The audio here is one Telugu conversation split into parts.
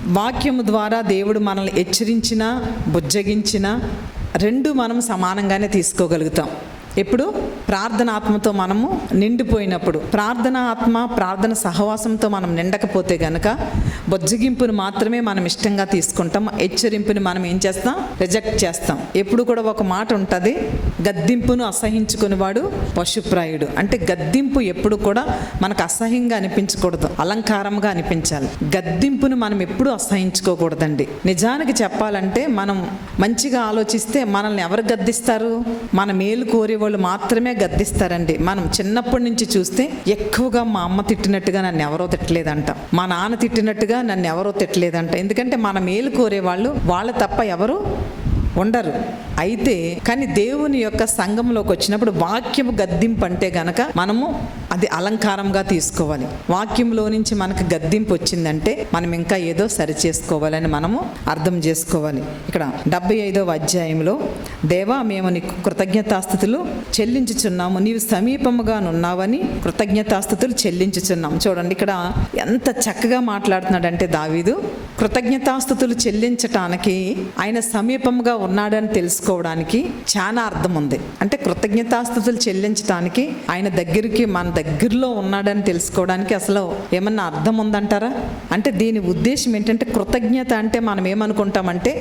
వాక్యము ద్వారా దేవుడు మనల్ని హెచ్చరించినా బుజ్జగించినా రెండు మనం సమానంగానే తీసుకోగలుగుతాం. ఎప్పుడు ప్రార్థన ఆత్మతో మనము నిండిపోయినప్పుడు, ప్రార్థన ఆత్మ ప్రార్థన సహవాసంతో మనం నిండకపోతే గనక బొజ్జగింపును మాత్రమే మనం ఇష్టంగా తీసుకుంటాం. హెచ్చరింపుని మనం ఏం చేస్తాం? రిజెక్ట్ చేస్తాం. ఎప్పుడు కూడా ఒక మాట ఉంటుంది, గద్దింపును అసహించుకునేవాడు పశుప్రాయుడు. అంటే గద్దింపు ఎప్పుడు కూడా మనకు అసహ్యంగా అనిపించకూడదు, అలంకారంగా అనిపించాలి. గద్దింపును మనం ఎప్పుడు అసహించుకోకూడదండి. నిజానికి చెప్పాలంటే మనం మంచిగా ఆలోచిస్తే మనల్ని ఎవరు గద్దిస్తారు? మన మేలు కోరే వాళ్ళు మాత్రమే గద్దిస్తారండి. మనం చిన్నప్పటి నుంచి చూస్తే ఎక్కువగా మా అమ్మ తిట్టినట్టుగా నన్ను ఎవరో తిట్టలేదంట, మా నాన్న తిట్టినట్టుగా నన్ను ఎవరో తిట్టలేదంట. ఎందుకంటే మన మేలు కోరే వాళ్ళు వాళ్ళ తప్ప ఎవరు ఉండరు. అయితే కానీ దేవుని యొక్క సంఘంలోకి వచ్చినప్పుడు వాక్యము గద్దింపు అంటే గనక మనము అది అలంకారంగా తీసుకోవాలి. వాక్యంలో నుంచి మనకు గద్దింపు వచ్చిందంటే మనం ఇంకా ఏదో సరి చేసుకోవాలని మనము అర్థం చేసుకోవాలి. ఇక్కడ 75వ అధ్యాయంలో, దేవా మేము నీకు కృతజ్ఞతాస్తుతులు చెల్లించుచున్నాము, నీవు సమీపముగా నున్నావని కృతజ్ఞతాస్తుతులు చెల్లించుచున్నాం. చూడండి ఇక్కడ ఎంత చక్కగా మాట్లాడుతున్నాడంటే దావీదు, కృతజ్ఞతాస్తుతులు చెల్లించటానికి ఆయన సమీపంగా ఉన్నాడని తెలుసుకోవడానికి చాలా అర్థం ఉంది. అంటే కృతజ్ఞతాస్తుతులు చెల్లించడానికి ఆయన దగ్గరికి, మన దగ్గరలో ఉన్నాడని తెలుసుకోవడానికి అసలు ఏమన్నా అర్థం ఉందంటారా? అంటే దీని ఉద్దేశం ఏంటంటే, కృతజ్ఞత అంటే మనం ఏమనుకుంటామంటే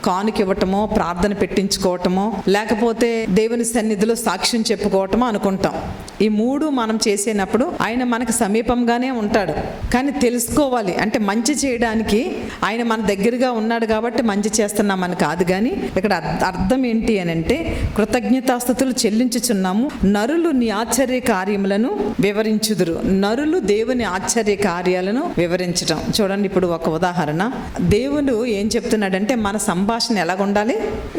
కానుక ఇవ్వటమో, ప్రార్థన పెట్టించుకోవటమో, లేకపోతే దేవుని సన్నిధిలో సాక్ష్యం చెప్పుకోవటమో అనుకుంటాం. ఈ మూడు మనం చేసేటప్పుడు ఆయన మనకు సమీపంగానే ఉంటాడు. కానీ తెలుసుకోవాలి, అంటే మంచి చేయడానికి ఆయన మన దగ్గరగా ఉన్నాడు కాబట్టి మంచి చేస్తున్నామని కాదు. కానీ ఇక్కడ అర్థం ఏంటి అని అంటే, కృతజ్ఞతాస్తుతులు చెల్లించుచున్నాము, నరులు నీ ఆశ్చర్య కార్యములను వివరించుదురు. నరులు దేవుని ఆశ్చర్య కార్యాలను వివరించడం. చూడండి, ఇప్పుడు ఒక ఉదాహరణ, దేవుడు ఏం చెప్తున్నాడంటే మన సంభాషణ ఎలాగ ఉండాలి?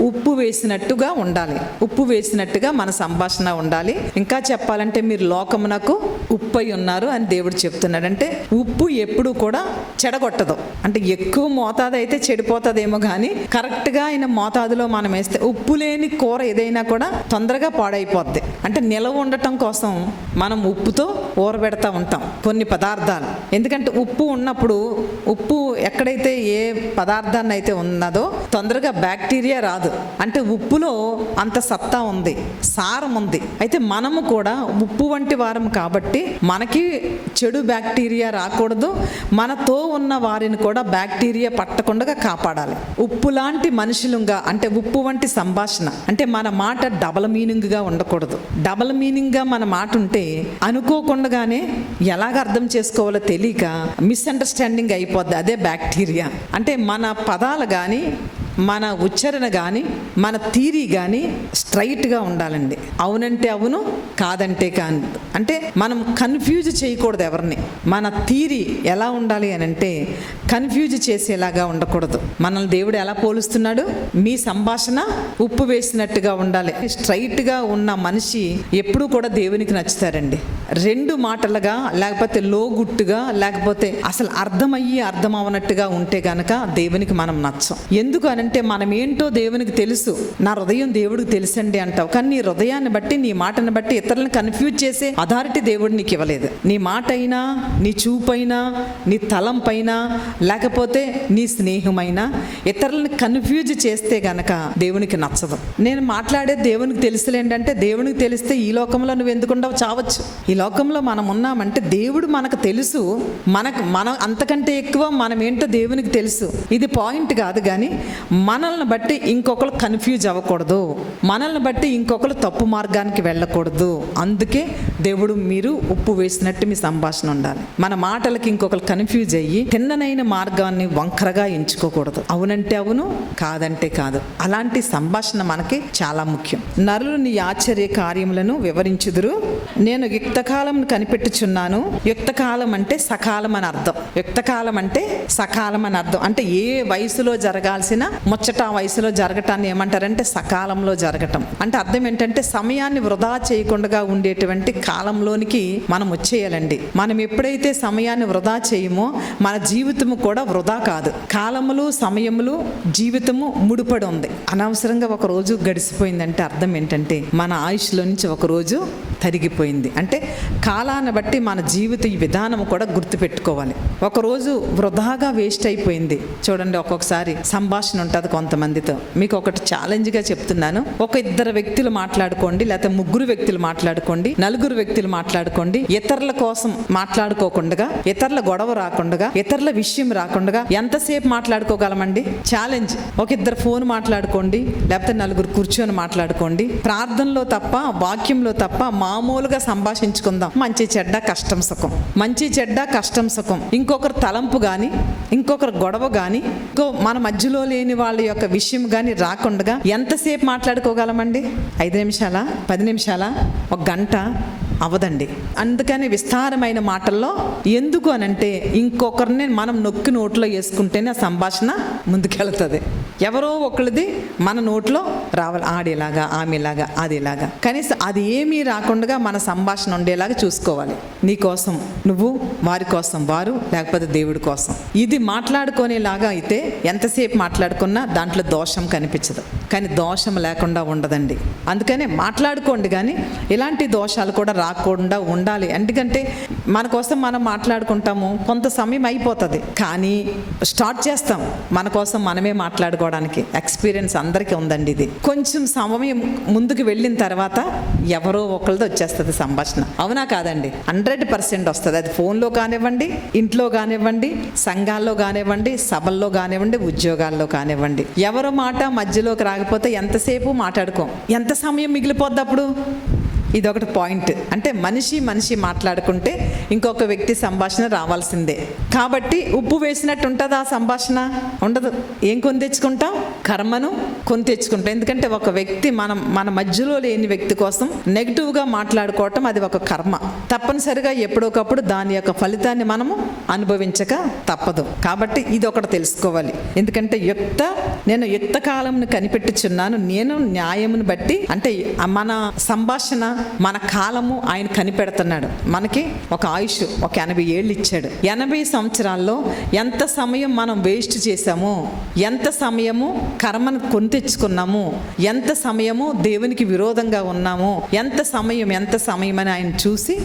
ఉప్పు వేసినట్టుగా ఉండాలి. ఉప్పు వేసినట్టుగా మన సంభాషణ ఉండాలి. ఇంకా చెప్పాలంటే మీరు లోకమునకు ఉప్పై ఉన్నారు అని దేవుడు చెప్తున్నాడు. అంటే ఉప్పు ఎప్పుడు కూడా చెడగొట్టదు. అంటే ఎక్కువ మోతాదు అయితే చెడిపోతుందేమో, కానీ కరెక్ట్గా అయిన మోతాదులో మనం వేస్తే, ఉప్పు లేని కూర ఏదైనా కూడా తొందరగా పాడైపోద్ది. అంటే నిలవ ఉండటం కోసం మనం ఉప్పుతో ఊరబెడతా ఉంటాం కొన్ని పదార్థాలు. ఎందుకంటే ఉప్పు ఉన్నప్పుడు, ఉప్పు ఎక్కడైతే ఏ పదార్థాన్ని అయితే ఉన్నదో తొందరగా బ్యాక్టీరియా రాదు. అంటే ఉప్పులో అంత సత్తా ఉంది, సారం ఉంది. అయితే మనము కూడా ఉప్పు వంటి వారం కాబట్టి మనకి చెడు బ్యాక్టీరియా రాకూడదు, మనతో ఉన్న వారిని కూడా బ్యాక్టీరియా పట్టకుండా కాపాడాలి. ఉప్పు లాంటి మనుషులుగా, అంటే ఉప్పు వంటి సంభాషణ, అంటే మన మాట డబల్ మీనింగ్గా ఉండకూడదు. డబల్ మీనింగ్గా మన మాట ఉంటే అనుకోకుండానే ఎలాగ అర్థం చేసుకోవాలో తెలియక మిస్అండర్స్టాండింగ్ అయిపోద్ది. అదే బ్యాక్టీరియా. అంటే మన పదాలు కానీ, మన ఉచ్చారణ కానీ, మన థీరీ కానీ స్ట్రైట్గా ఉండాలండి. అవునంటే అవును, కాదంటే కాదు. అంటే మనం కన్ఫ్యూజ్ చేయకూడదు ఎవరిని. మన థీరీ ఎలా ఉండాలి అని అంటే కన్ఫ్యూజ్ చేసేలాగా ఉండకూడదు. మనల్ని దేవుడు ఎలా పోలుస్తున్నాడు? మీ సంభాషణ ఉప్పు వేసినట్టుగా ఉండాలి. స్ట్రైట్గా ఉన్న మనిషి ఎప్పుడూ కూడా దేవునికి నచ్చుతారండి. రెండు మాటలుగా, లేకపోతే లోగుట్టుగా, లేకపోతే అసలు అర్థమయ్యి అర్థం అవనట్టుగా ఉంటే గనక దేవునికి మనం నచ్చం. ఎందుకు అని అంటే మనం ఏంటో దేవునికి తెలుసు. నా హృదయం దేవుడికి తెలుసండి అంటావు, కానీ నీ హృదయాన్ని బట్టి, నీ మాటను బట్టి ఇతరులను కన్ఫ్యూజ్ చేసే అథారిటీ దేవుడు నీకు ఇవ్వలేదు. నీ మాట అయినా, నీ చూపైనా, నీ తలంపైనా, లేకపోతే నీ స్నేహమైనా ఇతరులను కన్ఫ్యూజ్ చేస్తే గనక దేవునికి నచ్చదు. నేను మాట్లాడేది దేవునికి తెలుసులేంటంటే, దేవునికి తెలిస్తే ఈ లోకంలో నువ్వు ఎందుకుండవు, చావచ్చు. ఈ లోకంలో మనం ఉన్నామంటే దేవుడు మనకు తెలుసు. మనం అంతకంటే ఎక్కువ మనం ఏంటో దేవునికి తెలుసు. ఇది పాయింట్ కాదు. కానీ మనల్ని బట్టి ఇంకొకరు కన్ఫ్యూజ్ అవ్వకూడదు, మనల్ని బట్టి ఇంకొకరు తప్పు మార్గానికి వెళ్ళకూడదు. అందుకే దేవుడు మీరు ఉప్పు వేసినట్టు మీ సంభాషణ ఉండాలి. మన మాటలకి ఇంకొకరు కన్ఫ్యూజ్ అయ్యి తిన్ననైన మార్గాన్ని వంకరగా ఎంచుకోకూడదు. అవునంటే అవును, కాదంటే కాదు. అలాంటి సంభాషణ మనకి చాలా ముఖ్యం. నరులు నీ ఆశ్చర్య కార్యములను వివరించుదురు. నేను యుక్తకాలం కనిపెట్టుచున్నాను. యుక్తకాలం అంటే సకాలం అని అర్థం. యుక్తకాలం అంటే సకాలం అని అర్థం. అంటే ఏ వయసులో జరగాల్సిన ముచ్చట వయసులో జరగటాన్ని ఏమంటారంటే సకాలంలో జరగటం. అంటే అర్థం ఏంటంటే సమయాన్ని వృధా చేయకుండా ఉండేటువంటి కాలంలోనికి మనం వచ్చేయాలండి. మనం ఎప్పుడైతే సమయాన్ని వృధా చేయమో మన జీవితము కూడా వృధా కాదు. కాలములు, సమయములు, జీవితము ముడిపడి ఉంది. అనవసరంగా ఒక రోజు గడిచిపోయిందంటే అర్థం ఏంటంటే మన ఆయుష్లో నుంచి ఒక రోజు తరిగిపోయింది. అంటే కాలాన్ని బట్టి మన జీవిత విధానం కూడా గుర్తుపెట్టుకోవాలి. ఒకరోజు వృధాగా వేస్ట్ అయిపోయింది. చూడండి, ఒక్కొక్కసారి సంభాషణ ఉంటుంది కొంతమందితో. మీకు ఒకటి ఛాలెంజ్గా చెప్తున్నాను. ఒక 2 వ్యక్తులు మాట్లాడుకోండి, లేకపోతే 3 వ్యక్తులు మాట్లాడుకోండి, 4 వ్యక్తులు మాట్లాడుకోండి. ఇతరుల కోసం మాట్లాడుకోకుండా, ఇతరుల గొడవ రాకుండా, ఇతరుల విషయం రాకుండా ఎంతసేపు మాట్లాడుకోగలమండి? ఛాలెంజ్. ఒక 2 ఫోన్ మాట్లాడుకోండి, లేకపోతే 4 కూర్చొని మాట్లాడుకోండి. ప్రార్థనలో తప్ప, వాక్యంలో తప్ప మామూలుగా సంభాషించుకుందాం. మంచి చెడ్డ కష్టం సుఖం, మంచి చెడ్డ కష్టం సుఖం. ఇంకొకరు తలంపు కానీ, ఇంకొకరు గొడవ కానీ, మన మధ్యలో లేని వాళ్ళ యొక్క విషయం కానీ రాకుండా ఎంతసేపు మాట్లాడుకోగలమండి? 5 నిమిషాలా, 10 నిమిషాలా, 1 గంట అవదండి. అందుకని విస్తారమైన మాటల్లో ఎందుకు అనంటే ఇంకొకరిని మనం నొక్కి నోట్లో వేసుకుంటేనే ఆ సంభాషణ ముందుకెళ్తుంది. ఎవరో ఒకరిది మన నోట్లో రావాలి. ఆడేలాగా, ఆమెలాగా, అదేలాగా. కనీసం అది ఏమీ రాకుండా మన సంభాషణ ఉండేలాగా చూసుకోవాలి. నీ కోసం నువ్వు, వారి కోసం వారు, లేకపోతే దేవుడి కోసం. ఇది మాట్లాడుకునేలాగా అయితే ఎంతసేపు మాట్లాడుకున్నా దాంట్లో దోషం కనిపించదు. కానీ దోషం లేకుండా ఉండదండి. అందుకనే మాట్లాడుకోండి, కానీ ఇలాంటి దోషాలు కూడా రాకుండా ఉండాలి. ఎందుకంటే మన కోసం మనం మాట్లాడుకుంటాము, కొంత సమయం అయిపోతుంది, కానీ స్టార్ట్ చేస్తాం మన కోసం మనమే మాట్లాడుకోవడానికి. ఎక్స్పీరియన్స్ అందరికీ ఉందండి. ఇది కొంచెం సమయం ముందుకు వెళ్ళిన తర్వాత ఎవరో ఒకరితో వచ్చేస్తుంది సంభాషణ. అవునా కాదండి? 100% వస్తుంది. అది ఫోన్లో కానివ్వండి, ఇంట్లో కానివ్వండి, సంఘాల్లో కానివ్వండి, సభల్లో కానివ్వండి, ఉద్యోగాల్లో కానివ్వండి. ఎవరో మాట మధ్యలోకి రాకపోతే ఎంతసేపు మాట్లాడుకోం. ఎంత సమయం మిగిలిపోద్ది అప్పుడు? ఇదొకటి పాయింట్. అంటే మనిషి మాట్లాడుకుంటే ఇంకొక వ్యక్తి సంభాషణ రావాల్సిందే. కాబట్టి ఉప్పు వేసినట్టు ఉంటుందా ఆ సంభాషణ? ఉండదు. ఏం కొని తెచ్చుకుంటాం? కర్మను కొని తెచ్చుకుంటాం. ఎందుకంటే ఒక వ్యక్తి మన మధ్యలో లేని వ్యక్తి కోసం నెగిటివ్గా మాట్లాడుకోవటం అది ఒక కర్మ. తప్పనిసరిగా ఎప్పుడొకప్పుడు దాని యొక్క ఫలితాన్ని మనము అనుభవించక తప్పదు. కాబట్టి ఇది ఒకటి తెలుసుకోవాలి. ఎందుకంటే నేను యుక్త కాలంను కనిపెట్టుచున్నాను, నేను న్యాయమును బట్టి. అంటే మన సంభాషణ, మన కాలము ఆయన కనిపెడుతున్నాడు. మనకి ఒక ఆయుష్, ఒక 80 ఏళ్ళు ఇచ్చాడు. 80 సంవత్సరాల్లో ఎంత సమయం మనం వేస్ట్ చేశాము, ఎంత సమయము కర్మను కొని తెచ్చుకున్నాము, ఎంత సమయము దేవునికి విరోధంగా ఉన్నాము, ఎంత సమయం అని ఆయన చూసి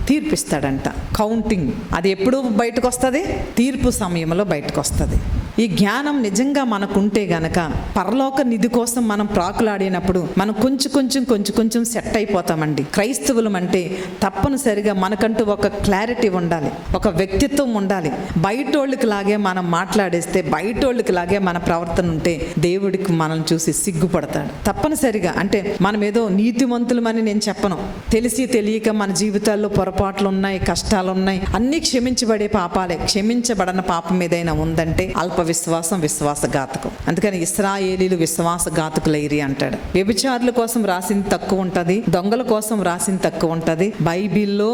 తీర్పిస్తాడంట. కౌంటింగ్ అది ఎప్పుడు బయటకు వస్తుంది? తీర్పు సమయంలో బయటకు వస్తుంది. ఈ జ్ఞానం నిజంగా మనకుంటే గనక పరలోక నిధి కోసం మనం ప్రాకులాడినప్పుడు మనం కొంచెం సెట్ అయిపోతామండి. క్రైస్తవులం అంటే తప్పనిసరిగా మనకంటూ ఒక క్లారిటీ ఉండాలి, ఒక వ్యక్తిత్వం ఉండాలి. బయటోళ్ళకి లాగే మనం మాట్లాడేస్తే, బయటోళ్ళకి లాగే మన ప్రవర్తన ఉంటే దేవుడికి మనల్ని చూసి సిగ్గుపడతాడు తప్పనిసరిగా. అంటే మనం ఏదో నీతిమంతులమని నేను చెప్పను. తెలిసి తెలియక మన జీవితాల్లో పొరపాట్లు ఉన్నాయి, కష్టాలు ఉన్నాయి. అన్నీ క్షమించబడే పాపాలే. క్షమించబడన పాపం ఏదైనా ఉందంటే అల్ప విశ్వాసఘాతకం. అందుకని ఇశ్రాయేలీలు విశ్వాసఘాతకులైరి అంటాడు. వ్యభిచారుల కోసం రాసింది తక్కువ ఉంటుంది, దొంగల కోసం రాసింది తక్కువ ఉంటుంది. బైబిల్లో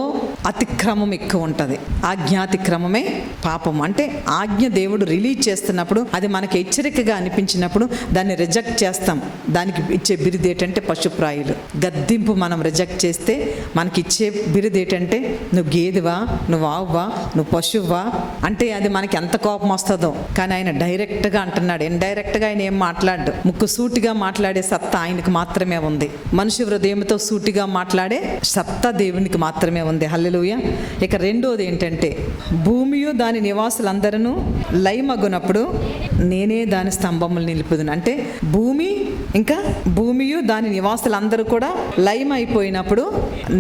అతిక్రమం ఎక్కువ ఉంటుంది. ఆజ్ఞాతిక్రమమే పాపం. అంటే ఆజ్ఞ దేవుడు రిలీజ్ చేస్తున్నప్పుడు అది మనకి హెచ్చరికగా అనిపించినప్పుడు దాన్ని రిజెక్ట్ చేస్తాం. దానికి ఇచ్చే బిరుదు ఏంటంటే పశుప్రాయులు. గద్దింపు మనం రిజెక్ట్ చేస్తే మనకి ఇచ్చే బిరుదు ఏంటంటే నువ్వు గేదెవా, నువ్వు ఆవువా, నువ్వు పశువా అంటే అది మనకి ఎంత కోపం వస్తుందో. కానీ ఆయన డైరెక్ట్గా అంటున్నాడు. ఇండైరెక్ట్గా ఆయన ఏం మాట్లాడు. ముక్కు సూటిగా మాట్లాడే సత్తా ఆయనకు మాత్రమే ఉంది. మనిషి హృదయంతో సూటిగా మాట్లాడే సత్తా దేవునికి మాత్రమే ఉంది. హల్లెలూయా. ఇక రెండోది ఏంటంటే భూమియు దాని నివాసులందరూ లయమగునప్పుడు నేనే దాని స్తంభములు నిలుపుదును. అంటే భూమియు దాని నివాసులందరూ కూడా లయమైపోయినప్పుడు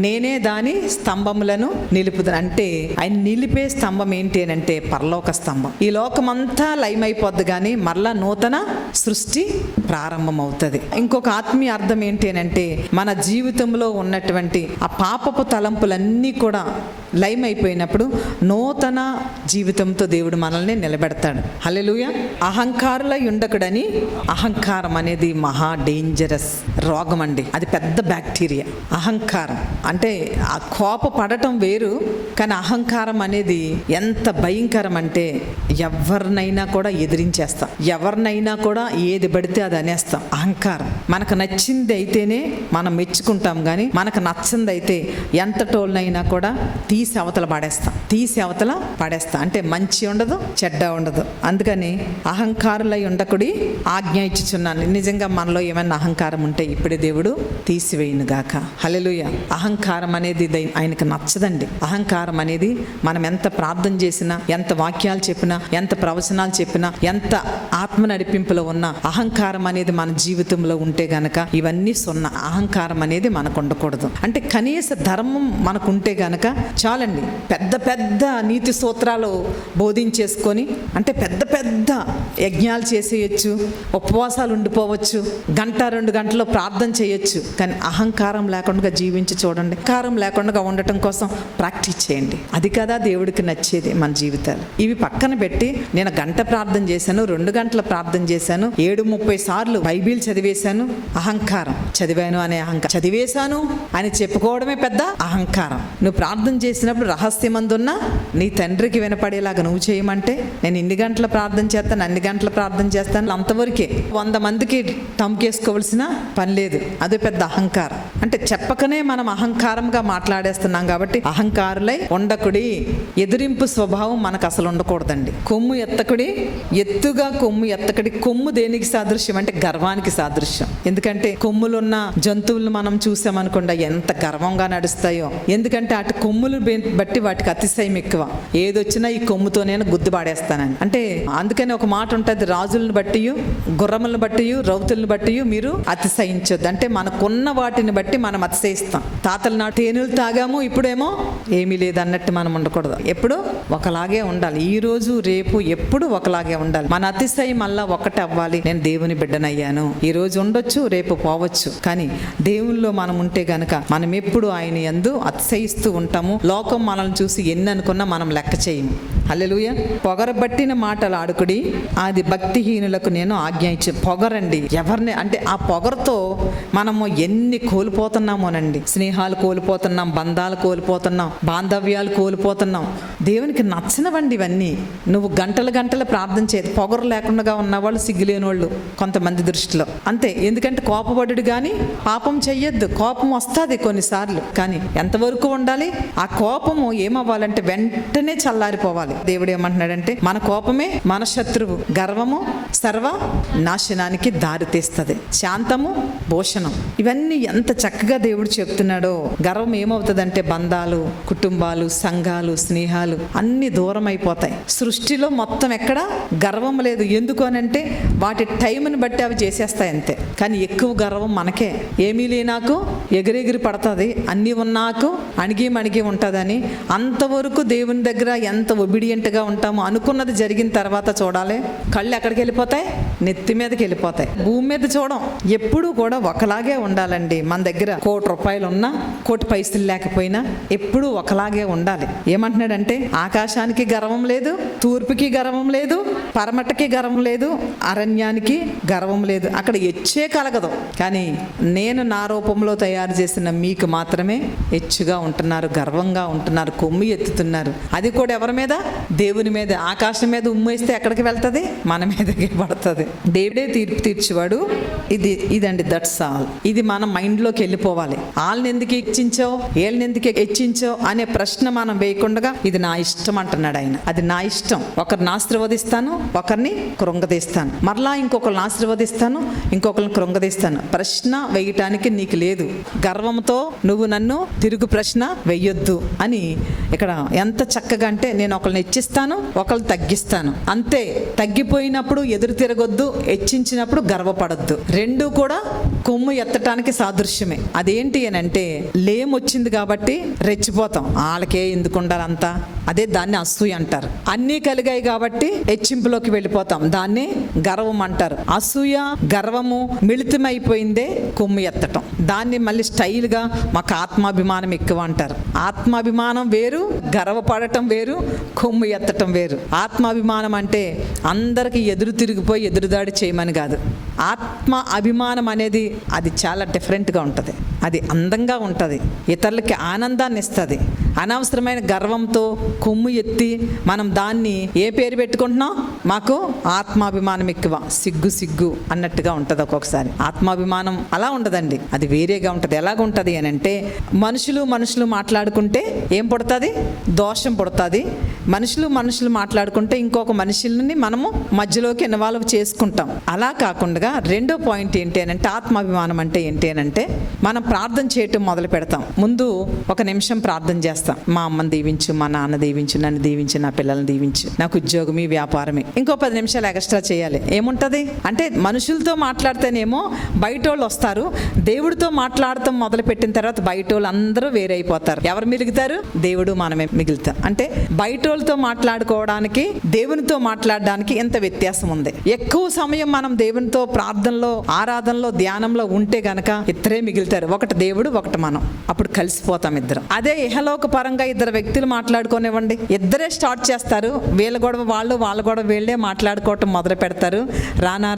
నేనే దాని స్తంభములను నిలుపుదును. అంటే ఆయన నిలిపే స్తంభం ఏంటి అంటే పరలోక స్తంభం. ఈ లోకమంతా లయమైపోద్ది, కానీ మరలా నూతన సృష్టి ప్రారంభం అవుతుంది. ఇంకొక ఆత్మీయ అర్థం ఏంటి అంటే మన జీవితంలో ఉన్నటువంటి ఆ పాపపు తలంపులన్నీ కూడా లయమైపోయినప్పుడు నూతన జీవితంతో దేవుడు మనల్ని నిలబెడతాడు. హల్లెలూయా. అహంకారులై ఉండకూడని. అహంకారం అనేది మహా డేంజరస్ రోగం అండి. అది పెద్ద బ్యాక్టీరియా. అహంకారం అంటే ఆ కోపపడటం వేరు, కానీ అహంకారం అనేది ఎంత భయంకరం అంటే ఎవరినైనా కూడా ఎదిరించేస్తాం, ఎవరినైనా కూడా ఏది పడితే అది అనేస్తాం. అహంకారం. మనకు నచ్చింది అయితేనే మనం మెచ్చుకుంటాం, కానీ మనకు నచ్చింది అయితే ఎంత టోల్నైనా కూడా తీసి అవతల పాడేస్తా అంటే మంచి ఉండదు, చెడ్డ ఉండదు. అందుకని అహంకారులై ఉండకుడి ఆజ్ఞ ఇచ్చుచున్నాను. నిజంగా మనలో ఏమైనా అహంకారం ఉంటే ఇప్పుడే దేవుడు తీసివేయును గాక. హల్లెలూయా. అహంకారం అనేది ఆయనకు నచ్చదండి. అహంకారం అనేది మనం ఎంత ప్రార్థన చేసినా, ఎంత వాక్యాలు చెప్పినా, ఎంత ప్రవచనాలు చెప్పినా, ఎంత ఆత్మ నడిపింపులో ఉన్నా అహంకారం అనేది మన జీవితంలో ఉంటే గనక ఇవన్నీ సున్నా. అహంకారం అనేది మనకు ఉండకూడదు. అంటే కనీస ధర్మం మనకుంటే గనక చాలండి. పెద్ద పెద్ద నీతి సూత్రాలు బోధించేసుకొని అంటే పెద్ద పెద్ద యజ్ఞాలు చేసేయచ్చు, ఉపవాసాలు ఉండిపోవచ్చు, 1-2 గంటలు ప్రార్థన చేయొచ్చు. కానీ అహంకారం లేకుండా జీవించి చూడండి. అహంకారం లేకుండా ఉండటం కోసం ప్రాక్టీస్ చేయండి. అది కదా దేవుడికి నచ్చేది మన జీవితాలు. ఇవి పక్కన పెట్టి నేను 1 గంట ప్రార్థన చేశాను, 2 గంటల ప్రార్థన చేశాను, 7-30 సార్లు బైబిల్ చదివేశాను, అహంకారం. చదివాను అనే అహంకారం, చదివేశాను అని చెప్పుకోవడమే పెద్ద అహంకారం. నువ్వు ప్రార్థన చేసినప్పుడు రహస్యమందున్న నీ తండ్రికి వినపడేలాగా నువ్వు చేయమంటే నేను ఇన్ని గంటల ప్రార్థన చేస్తాను, అన్ని గంటల ప్రార్థన చేస్తాను, అంతవరకే. 100 మందికి తమ్ముకేసుకోవాల్సిన పని లేదు. అదే పెద్ద అహంకారం. అంటే చెప్పకనే మనం అహంకారంగా మాట్లాడేస్తున్నాం. కాబట్టి అహంకారులై ఉండకుడి. ఎదిరింపు స్వభావం మనకు అసలు ఉండకూడదండి. కొమ్ము ఎత్తకుడి, ఎత్తుగా కొమ్ము ఎత్తకడి. కొమ్ము దేనికి సాదృశ్యం అంటే గర్వానికి సాదృశ్యం. ఎందుకంటే కొమ్ములున్న జంతువులను మనం చూసామనుకోండి, ఎంత గర్వంగా నడుస్తాయో. ఎందుకంటే అటు కొమ్ములు బట్టి వాటికి అతిశయం ఎక్కువ. ఏదొచ్చినా ఈ కొమ్ముతో నేను గుద్దు పాడేస్తానని. అంటే అందుకని ఒక మాట ఉంటుంది, రాజులను బట్టి, గుర్రములను బట్టి, రౌతులను బట్టి మీరు అతిశయించొద్దు. అంటే మనకున్న వాటిని బట్టి మనం అతిశయిస్తాం. తాతల నాటి తేనెలు తాగాము, ఇప్పుడేమో ఏమీ లేదు అన్నట్టు మనం ఉండకూడదు. ఎప్పుడు ఒకలాగే ఉండాలి. ఈ రోజు రేపు ఎప్పుడు ఒకలాగే ఉండాలి. మన అతిశయం మళ్ళా ఒకటి అవ్వాలి. నేను దేవుని బిడ్డనయ్యాను. ఈ రోజు ఉండొచ్చు, రేపు పోవచ్చు. కానీ దేవుల్లో మనం ఉంటే గనక మనం ఎప్పుడు ఆయన యందు అతిశయిస్తూ ఉంటాము. లోకం మనల్ని చూసి ఎన్ని అనుకున్నా మనం లెక్క చేయము. హల్లెలూయా. పొగరబట్టిన మాటలు ఆడుకుడి, అది భక్తిహీనులకు నేను ఆజ్ఞ ఇచ్చే. పొగరండి ఎవరిని అంటే ఆ పొగరతో మనము ఎన్ని కోల్పోతున్నామోనండి. స్నేహాలు కోల్పోతున్నాం, బంధాలు కోల్పోతున్నాం, బాంధవ్యాలు కోల్పోతున్నాం. దేవునికి నచ్చినవండి ఇవన్నీ. నువ్వు గంటలు ప్రార్థన చేయదు. పొగరు లేకుండా ఉన్నవాళ్ళు సిగ్గులేని వాళ్ళు కొంతమంది దృష్టిలో అంతే. ఎందుకంటే కోపపడు కానీ పాపం చెయ్యొద్దు. కోపం వస్తుంది కొన్నిసార్లు, కానీ ఎంతవరకు ఉండాలి? ఆ కోపము ఏమవ్వాలంటే వెంటనే చల్లారిపోవాలి. దేవుడు ఏమంటున్నాడంటే మన కోపమే మన శత్రువు, గర్వము సర్వ నాశనానికి దారితీస్తుంది, శాంతము భూషణం. ఇవన్నీ ఎంత చక్కగా దేవుడు చెప్తున్నాడో. గర్వం ఏమవుతుందంటే బంధాలు, కుటుంబాలు, సంఘాలు, స్నేహాలు అన్ని దూరం అయిపోతాయి. సృష్టిలో మొత్తం ఎక్కడ గర్వం లేదు. ఎందుకు అనంటే వాటి టైంని బట్టి అవి చేసేస్తాయి అంతే. కానీ ఎక్కువ గర్వం మనకే. ఏమీ లేనాకు ఎగిరెగిరి పడుతుంది, అన్నీ ఉన్నాకు అణిగి ఉంటుందని. అంతవరకు దేవుని దగ్గర ఎంత ఒబిడియంట్గా ఉంటామో అనుకున్నది జరిగిన తర్వాత చూడాలి. కళ్ళు ఎక్కడికి వెళ్ళిపోతాయి? నెత్తి మీదకి వెళ్ళిపోతాయి. భూమి మీద చూడం. ఎప్పుడూ కూడా ఒకలాగే ఉండాలండి. మన దగ్గర 1 కోటి రూపాయలు ఉన్నా, 1 కోటి పైసలు లేకపోయినా ఎప్పుడూ ఒకలాగే ఉండాలి. ఏమంటున్నాడంటే ఆకాశానికి గర్వం లేదు, తూర్పుకి గర్వం లేదు, పరమటకి గర్వం లేదు, అరణ్యానికి గర్వం లేదు. అక్కడ ఎచ్చే కలగదు. కానీ నేను నా రూపంలో తయారు చేసిన మీకు మాత్రమే ఎచ్చుగా ఉంటున్నారు, గర్వంగా ఉంటున్నారు, కొమ్ము ఎత్తుతున్నారు. అది కూడా ఎవరి మీద? దేవుని మీద. ఆకాశం మీద ఉమ్మేస్తే ఎక్కడికి వెళ్తుంది? మన మీదకి పడుతుంది. దేవుడే తీర్పు తీర్చేవాడు. ఇదండి, దట్స్ ఆల్. ఇది మన మైండ్లోకి వెళ్ళిపోవాలి. వాళ్ళని ఎందుకు హెచ్చించావు, వీళ్ళని ఎందుకు హెచ్చించావు అనే ప్రశ్న మనం వేయకుండా ఇది నా ఇష్టం అంటున్నాడు ఆయన. అది నా ఇష్టం. ఒకరిని ఆశీర్వదిస్తాను, ఒకరిని కృంగదీస్తాను, మరలా ఇంకొకరిని ఆశీర్వదిస్తాను, ఇంకొకరిని కృంగదీస్తాను. ప్రశ్న వేయటానికి నీకు లేదు. గర్వంతో నువ్వు నన్ను తిరుగు ప్రశ్న వెయ్యొద్దు అని ఇక్కడ ఎంత చక్కగా అంటే, నేను ఒకరిని హెచ్చిస్తాను, ఒకరిని తగ్గిస్తాను అంతే. తగ్గిపోయినప్పుడు ఎదురు తిరగొద్దు, హెచ్చించినప్పుడు గర్వపడొద్దు. రెండు కూడా కొమ్ము ఎత్తటానికి సాదృశ్యమే. అదేంటి అని అంటే లేమొచ్చింది కాబట్టి రెచ్చిపోతాం. వాళ్ళకే ఎందుకు ఉండాలంతా, అదే దాన్ని అసూయ అంటారు. అన్నీ కలిగాయి కాబట్టి హెచ్చింపులోకి వెళ్ళిపోతాం, దాన్ని గర్వం అంటారు. అసూయ గర్వము మిళితమైపోయిందే కొమ్ము ఎత్తటం. దాన్ని మళ్ళీ స్టైల్గా మాకు ఆత్మాభిమానం ఎక్కువ అంటారు. ఆత్మాభిమానం వేరు, గర్వపడటం వేరు, కొమ్ము ఎత్తటం వేరు. ఆత్మాభిమానం అంటే అందరికీ ఎదురు తిరిగిపోయి ఎదురుదాడి చేయమని కాదు. ఆత్మ అభిమానం అనేది అది చాలా డిఫరెంట్గా ఉంటుంది. అది అందంగా ఉంటుంది, ఇతరులకి ఆనందాన్ని ఇస్తుంది. అనవసరమైన గర్వంతో కొమ్ము ఎత్తి మనం దాన్ని ఏ పేరు పెట్టుకుంటున్నాం? మాకు ఆత్మాభిమానం ఎక్కువ, సిగ్గు అన్నట్టుగా ఉంటుంది. ఒక్కొక్కసారి ఆత్మాభిమానం అలా ఉండదండి, అది వేరేగా ఉంటుంది. ఎలాగ ఉంటుంది అని అంటే, మనుషులు మాట్లాడుకుంటే ఏం పుడుతుంది? దోషం పుడుతుంది. మనుషులు మాట్లాడుకుంటే ఇంకొక మనుషుల్ని మనము మధ్యలోకి ఇన్వాల్వ్ చేసుకుంటాం. అలా కాకుండా రెండో పాయింట్ ఏంటి అని అంటే, ఆత్మాభిమానం అంటే ఏంటి అని అంటే, మనం ప్రార్థన చేయటం మొదలు పెడతాం. ముందు ఒక నిమిషం ప్రార్థన చేస్తాం. మా అమ్మని దీవించు, మా నాన్న దీవించు, నన్ను దీవించు, నా పిల్లల్ని దీవించు, నాకు ఉద్యోగం, ఈ వ్యాపారమే. ఇంకో 10 నిమిషాలు ఎక్స్ట్రా చేయాలి. ఏముంటుంది అంటే, మనుషులతో మాట్లాడితేనేమో బయట వాళ్ళు వస్తారు. దేవుడితో మాట్లాడటం మొదలు పెట్టిన తర్వాత బయట వాళ్ళు అందరూ వేరైపోతారు. ఎవరు మిగులుతారు? దేవుడు, మనమే మిగులుతాం. అంటే బయట వాళ్ళతో మాట్లాడుకోవడానికి దేవునితో మాట్లాడడానికి ఎంత వ్యత్యాసం ఉంది. ఎక్కువ సమయం మనం దేవునితో ప్రార్థనలో, ఆరాధనలో, ధ్యానంలో ఉంటే గనక ఇద్దరే మిగులుతారు. ఒకటి దేవుడు, ఒకటి మనం. అప్పుడు కలిసిపోతాం ఇద్దరం. అదే ఇహలోక పరంగా ఇద్దరు వ్యక్తులు మాట్లాడుకోనివ్వండి, ఇద్దరే స్టార్ట్ చేస్తారు. వీళ్ళ గొడవ వాళ్ళు, వాళ్ళ గొడవ వీళ్ళే మాట్లాడుకోవటం మొదలు పెడతారు. రానా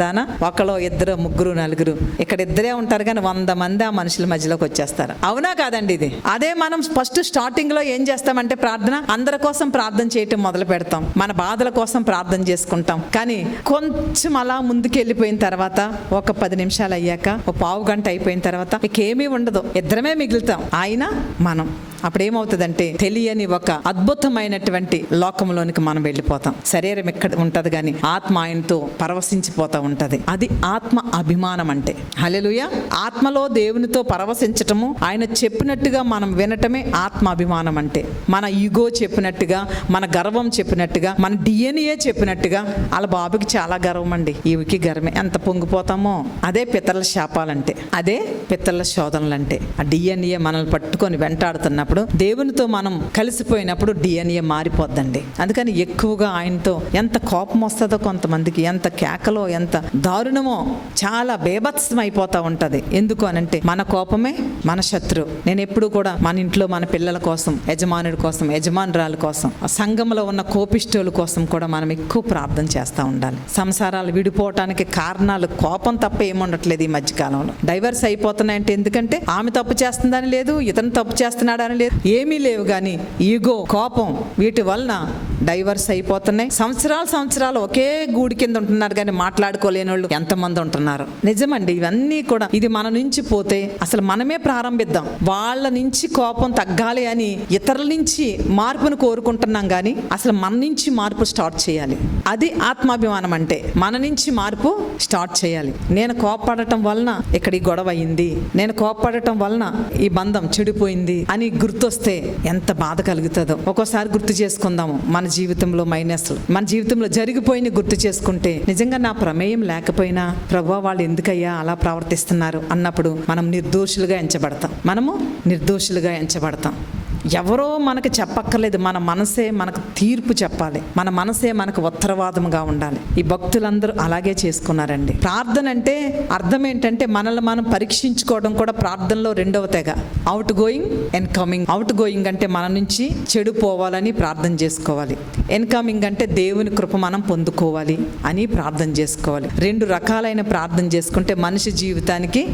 దానా ఒకళ్ళు, ఇద్దరు, ముగ్గురు, నలుగురు, ఇక్కడ ఇద్దరే ఉంటారు కానీ 100 మంది ఆ మనుషుల మధ్యలోకి వచ్చేస్తారు. అవునా కాదండి? ఇది అదే మనం ఫస్ట్ స్టార్టింగ్ లో ఏం చేస్తామంటే, ప్రార్థన, అందరి కోసం ప్రార్థన చేయటం మొదలు పెడతాం, మన బాధల కోసం ప్రార్థన చేసుకుంటాం. కానీ కొంచెం అలా ముందుకు వెళ్ళిపోయిన తర్వాత, ఒక 10 నిమిషాలు అయ్యాక, ఒక పావు గంట అయిపోయిన తర్వాత ఏమీ ఉండదు, ఇద్దరమే మిగులుతాం, ఆయన, మనం. అప్పుడు ఏమవుతుందంటే, తెలియని ఒక అద్భుతమైనటువంటి లోకంలోనికి మనం వెళ్ళిపోతాం. శరీరం ఎక్కడ ఉంటది కానీ ఆత్మ ఆయనతో పరవశించిపోతా ఉంటది. అది ఆత్మ అభిమానం అంటే. హల్లెలూయా. ఆత్మలో దేవునితో పరవశించటము, ఆయన చెప్పినట్టుగా మనం వినటమే ఆత్మ అభిమానం అంటే. మన ఈగో చెప్పినట్టుగా, మన గర్వం చెప్పినట్టుగా, మన డిఎన్ఏ చెప్పినట్టుగా. వాళ్ళ బాబుకి చాలా గర్వం అండి, ఈవికి గర్వమే, ఎంత పొంగిపోతామో. అదే పితరుల శాపాలంటే, అదే పితరుల శోధనలంటే. ఆ డిఎన్ఏ మనల్ని పట్టుకొని వెంటాడుతున్నప్పుడు, దేవునితో మనం కలిసిపోయినప్పుడు డిఎన్ఏ మారిపోద్దండి. అందుకని ఎక్కువగా ఆయనతో ఎంత కోపం వస్తుందో కొంతమందికి, ఎంత కేకలో, ఎంత దారుణమో, చాలా బేభత్సం అయిపోతూ ఉంటుంది. ఎందుకు అనంటే, మన కోపమే మన శత్రువు. నేను ఎప్పుడు కూడా మన ఇంట్లో మన పిల్లల కోసం, యజమానుడి కోసం, యజమానురాల కోసం, సంఘంలో ఉన్న కోపిష్ఠుల కోసం కూడా మనం ఎక్కువ ప్రార్థన చేస్తూ ఉండాలి. సంసారాలు విడిపోవటానికి కారణాలు కోపం తప్ప ఏముండట్లేదు ఈ మధ్యకాలంలో. డైవర్స్ అయిపోతున్నాయంటే ఎందుకంటే ఆమె తప్పు చేస్తుందని లేదు, ఇతను తప్పు చేస్తున్నాడని లేదు, ఏమీ లేవు. కానీ ఈగో, కోపం, వీటి వలన డైవర్స్ అయిపోతున్నాయి. సంవత్సరాలు ఒకే గూడి కింద ఉంటున్నారు కానీ మాట్లాడుకోలేని వాళ్ళు ఎంతమంది ఉంటున్నారు. నిజమండి, ఇవన్నీ కూడా ఇది మన నుంచి పోతే అసలు మనమే ప్రారంభిద్దాం. వాళ్ళ నుంచి కోపం తగ్గాలి అని ఇతరుల నుంచి మార్పును కోరుకుంటున్నాం కానీ అసలు మన నుంచి మార్పు స్టార్ట్ చేయాలి. అది ఆత్మాభిమానం అంటే. మన నుంచి మార్పు స్టార్ట్ చేయాలి. నేను కోపపడటం వలన ఇక్కడ ఈ గొడవ అయింది, నేను కోపపడటం వలన ఈ బంధం చెడిపోయింది అని గుర్తొస్తే ఎంత బాధ కలుగుతుందో. ఒక్కోసారి గుర్తు చేసుకుందాము మన జీవితంలో మైనస్లు, మన జీవితంలో జరిగిపోయిన గుర్తు చేసుకుంటే, నిజంగా నా ప్రమేయం లేకపోయినా ప్రభువా వాళ్ళు ఎందుకయ్యా అలా ప్రవర్తిస్తున్నారు అన్నప్పుడు మనం నిర్దోషులుగా ఎంచబడతాం. ఎవరో మనకు చెప్పక్కర్లేదు, మన మనసే మనకు తీర్పు చెప్పాలి, మన మనసే మనకు ఉత్తరవాదముగా ఉండాలి. ఈ భక్తులందరూ అలాగే చేసుకున్నారండి. ప్రార్థన అంటే అర్థం ఏంటంటే, మనల్ని మనం పరీక్షించుకోవడం కూడా ప్రార్థనలో రెండవ తెగ. Outgoing, incoming. Outgoing అంటే మన నుంచి చెడు పోవాలని ప్రార్థన చేసుకోవాలి. ఎన్కమింగ్ అంటే దేవుని కృప మనం పొందుకోవాలి అని ప్రార్థన చేసుకోవాలి. 2 రకాలైన ప్రార్థన చేసుకుంటే మనిషి జీవితానికి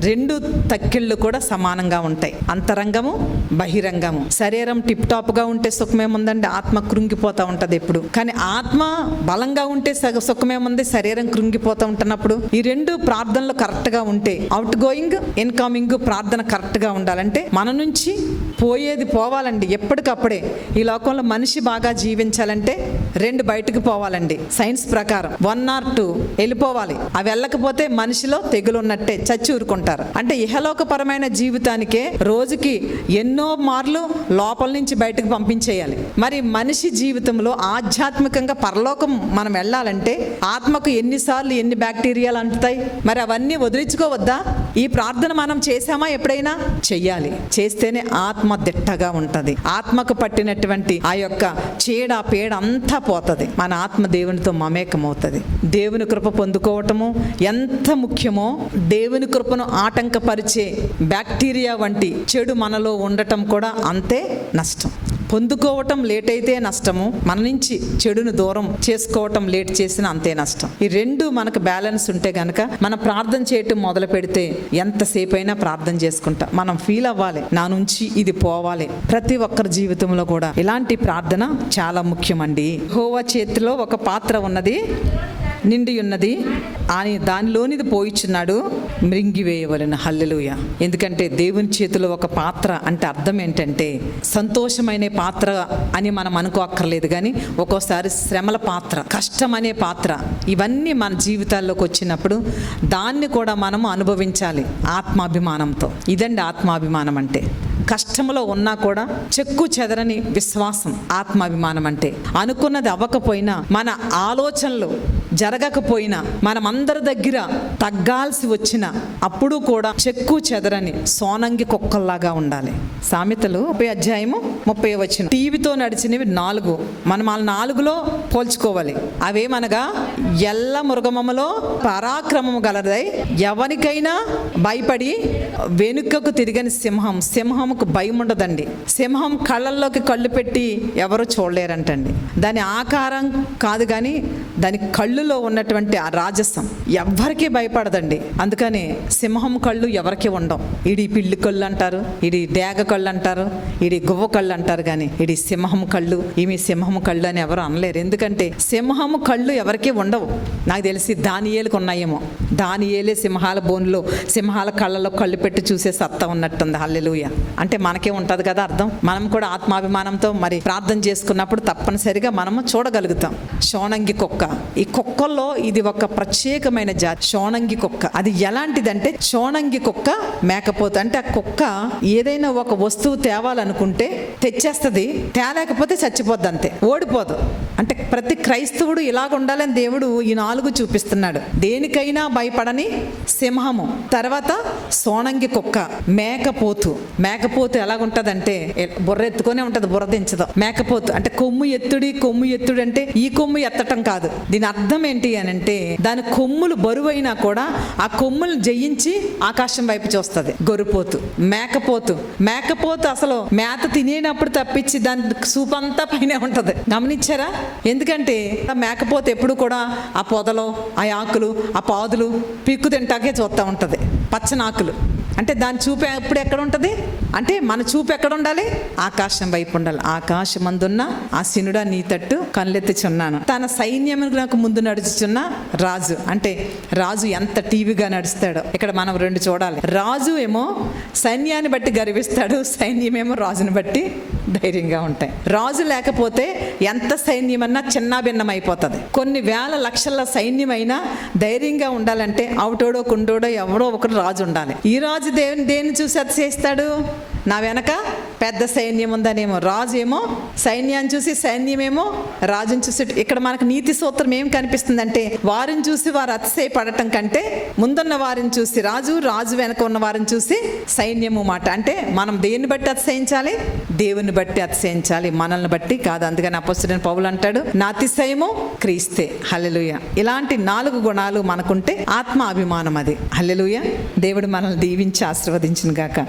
2 తక్కిళ్ళు కూడా సమానంగా ఉంటాయి. అంతరంగము, బహిరంగము. శరీరం టిప్ టాప్ గా ఉంటే సుఖమేముందండి, ఆత్మ కృంగిపోతూ ఉంటుంది ఎప్పుడు. కానీ ఆత్మ బలంగా ఉంటే సుఖమేముంది, శరీరం కృంగిపోతూ ఉంటున్నప్పుడు. ఈ 2 ప్రార్థనలు కరెక్ట్ గా ఉంటే, అవుట్ గోయింగ్, ఇన్కమింగ్ ప్రార్థన కరెక్ట్ గా ఉండాలంటే మన నుంచి పోయేది పోవాలండి ఎప్పటికప్పుడే. ఈ లోకంలో మనిషి బాగా జీవించాలంటే 2 బయటకు పోవాలండి. సైన్స్ ప్రకారం 1 or 2 వెళ్ళిపోవాలి. అవి వెళ్ళకపోతే మనిషిలో తెగులు ఉన్నట్టే, చచ్చి ఊరుకుంటారు. అంటే ఇహలోకపరమైన జీవితానికే రోజుకి ఎన్నో మార్లు లోపల నుంచి బయటకు పంపించేయాలి. మరి మనిషి జీవితంలో ఆధ్యాత్మికంగా పరలోకం మనం వెళ్ళాలంటే ఆత్మకు ఎన్నిసార్లు ఎన్ని బ్యాక్టీరియాలు అంటుతాయి. మరి అవన్నీ వదిలించుకోవద్దా? ఈ ప్రార్థన మనం చేసామా? ఎప్పుడైనా చెయ్యాలి. చేస్తేనే ఆత్మ దిట్టగా ఉంటుంది. ఆత్మకు పట్టినటువంటి ఆ యొక్క చీడ పేడ అంతా పోతుంది. మన ఆత్మ దేవునితో మమేకమవుతుంది. దేవుని కృప పొందుకోవటము ఎంత ముఖ్యమో, దేవుని కృపను ఆటంకపరిచే బ్యాక్టీరియా వంటి చెడు మనలో ఉండటం కూడా అంతే నష్టం. పొందుకోవటం లేట్ అయితే నష్టము, మన నుంచి చెడును దూరం చేసుకోవటం లేట్ చేసినా అంతే నష్టం. ఈ రెండు మనకు బ్యాలెన్స్ ఉంటే గనక మనం ప్రార్థన చేయటం మొదలు పెడితే ఎంతసేపు అయినా ప్రార్థన చేసుకుంటాం. మనం ఫీల్ అవ్వాలి, నా నుంచి ఇది పోవాలి. ప్రతి ఒక్కరి జీవితంలో కూడా ఇలాంటి ప్రార్థన చాలా ముఖ్యమండి. యెహోవా చేతిలో ఒక పాత్ర ఉన్నది, నిండి ఉన్నది, అని దానిలోనిది పోయిచున్నాడు, మృంగివేయవలెను. హల్లెలూయా. ఎందుకంటే దేవుని చేతిలో ఒక పాత్ర అంటే అర్థం ఏంటంటే సంతోషమైన పాత్ర అని మనం అనుకోక్కర్లేదు, కానీ ఒక్కోసారి శ్రమల పాత్ర, కష్టం అనే పాత్ర, ఇవన్నీ మన జీవితాల్లోకి వచ్చినప్పుడు దాన్ని కూడా మనము అనుభవించాలి ఆత్మాభిమానంతో. ఇదండి ఆత్మాభిమానం అంటే. కష్టంలో ఉన్నా కూడా చెక్కు చెదరని విశ్వాసం ఆత్మాభిమానం అంటే. అనుకున్నది అవ్వకపోయినా, మన ఆలోచనలు జరగకపోయినా, మనమందరి దగ్గర తగ్గాల్సి వచ్చిన అప్పుడు కూడా చెక్కు చెదరని సోనంగి కుక్కల్లాగా ఉండాలి. సామెతలు 30 అధ్యాయము 30 వచనం. టీవీతో నడిచినవి 4, మనం ఆ 4లో పోల్చుకోవాలి. అవేమనగా ఎల్ల మృగమములో పరాక్రమము గలదై ఎవరికైనా భయపడి వెనుకకు తిరిగని సింహం. సింహముకు భయం ఉండదండి. సింహం కళ్ళల్లోకి కళ్ళు పెట్టి ఎవరు చూడలేరంటండి. దాని ఆకారం కాదు కానీ దాని కళ్ళులో ఉన్నటువంటి ఆ రాజసం ఎవ్వరికీ భయపడదండి. అందుకని సింహం కళ్ళు ఎవరికి ఉండవు. ఇడి పిల్లి కళ్ళు అంటారు, ఇడి డేగ కళ్ళు అంటారు, ఇడి గువ్వ కళ్ళు అంటారు, కానీ ఇడి సింహం కళ్ళు, ఈమె సింహం కళ్ళు అని ఎవరు అనలేరు. ఎందుకంటే సింహం కళ్ళు ఎవరికీ ఉండవు. నాకు తెలిసి దానియేలుకు ఉన్నాయేమో. దానియేలే సింహాల బోన్లో, సింహాల కళ్ళలో కళ్ళు పెట్టి చూసే సత్తా ఉన్నట్టుంది. హల్లెలూయా. అంటే మనకే ఉంటుంది కదా అర్థం. మనం కూడా ఆత్మాభిమానంతో మరి ప్రార్థన చేసుకున్నప్పుడు తప్పనిసరిగా మనము చూడగలుగుతాం. షోనంగి కుక్క, ఈ కుక్కల్లో ఇది ఒక ప్రత్యేకమైన జాతి, షోనంగి కుక్క. అది ఎలాంటిదంటే, షోనంగి కుక్క మేకపోతే. అంటే ఆ కుక్క ఏదైనా ఒక వస్తువు తేవాలనుకుంటే తెచ్చేస్తుంది, తేలేకపోతే చచ్చిపోద్ది, అంతే, ఓడిపోదు. అంటే ప్రతి క్రైస్తవుడు ఇలాగ ఉండాలని దేవుడు ఈ 4 చూపిస్తున్నాడు. దేనికైనా భయపడని సింహము, తర్వాత సోనంగి కుక్క, మేకపోతు. మేకపోతు ఎలాగుంటదంటే బుర్ర ఎత్తుకొనే ఉంటది, బుర్ర దించదు. మేకపోతు అంటే కొమ్ము ఎత్తుడు అంటే ఈ కొమ్ము ఎత్తటం కాదు. దీని అర్థం ఏంటి అని అంటే, దాని కొమ్ములు బరువైనా కూడా ఆ కొమ్ములు జయించి ఆకాశం వైపు చూస్తుంది. గొర్రెపోతు. మేకపోతు అసలు మేత తినేటప్పుడు తప్పించి దాని సూపంతా పైన ఉంటది. గమనించారా? ఎందుకంటే మేకపోతు ఎప్పుడు కూడా ఆ పొదలో, ఆ ఆకులు, ఆ పాదులు పీక్కు తింటాకే చూస్తూ ఉంటది, పచ్చనాకులు. అంటే దాని చూపు ఎప్పుడు ఎక్కడ ఉంటుంది అంటే, మన చూపు ఎక్కడ ఉండాలి? ఆకాశం వైపు ఉండాలి. ఆకాశమందున్న ఆ సినుడా నీ తట్టు కళ్ళెత్తుచున్నాను. తన సైన్యములకు ముందు నడుచుచున్న రాజు. అంటే రాజు ఎంత టీవీగా నడుస్తాడో ఇక్కడ మనం 2 చూడాలి. రాజు ఏమో సైన్యాన్ని బట్టి గర్విస్తాడు, సైన్యమేమో రాజుని బట్టి ధైర్యంగా ఉంటాయి. రాజు లేకపోతే ఎంత సైన్యమన్నా చిన్న భిన్నం అయిపోతుంది. కొన్ని వేల లక్షల సైన్యమైనా ధైర్యంగా ఉండాలంటే అవుటోడో కుండోడో ఎవడో ఒకరు రాజు ఉండాలి. ఈ రాజు దేన్ని చూసి అతిశయిస్తాడు? నా వెనక పెద్ద సైన్యం ఉందనేమో. రాజు ఏమో సైన్యాన్ని చూసి, సైన్యమేమో రాజుని చూసి. ఇక్కడ మనకు నీతి సూత్రం ఏం కనిపిస్తుందంటే, వారిని చూసి వారు అతిశయపడటం కంటే ముందున్న వారిని చూసి రాజు వెనక ఉన్న వారిని చూసి సైన్యము మాట. అంటే మనం దేన్ని బట్టి అతిశయించాలి? దేవుని బట్టి అతిశయించాలి, మనల్ని బట్టి కాదు. అందుకని అపొస్తలుడైన పౌలు అంటాడు, నా అతిశయము క్రీస్తే. హల్లెలూయా. ఇలాంటి 4 గుణాలు మనకుంటే ఆత్మ అభిమానం అది. హల్లెలూయా. దేవుడు మనల్ని దీవించి ఆశీర్వదించును గాక.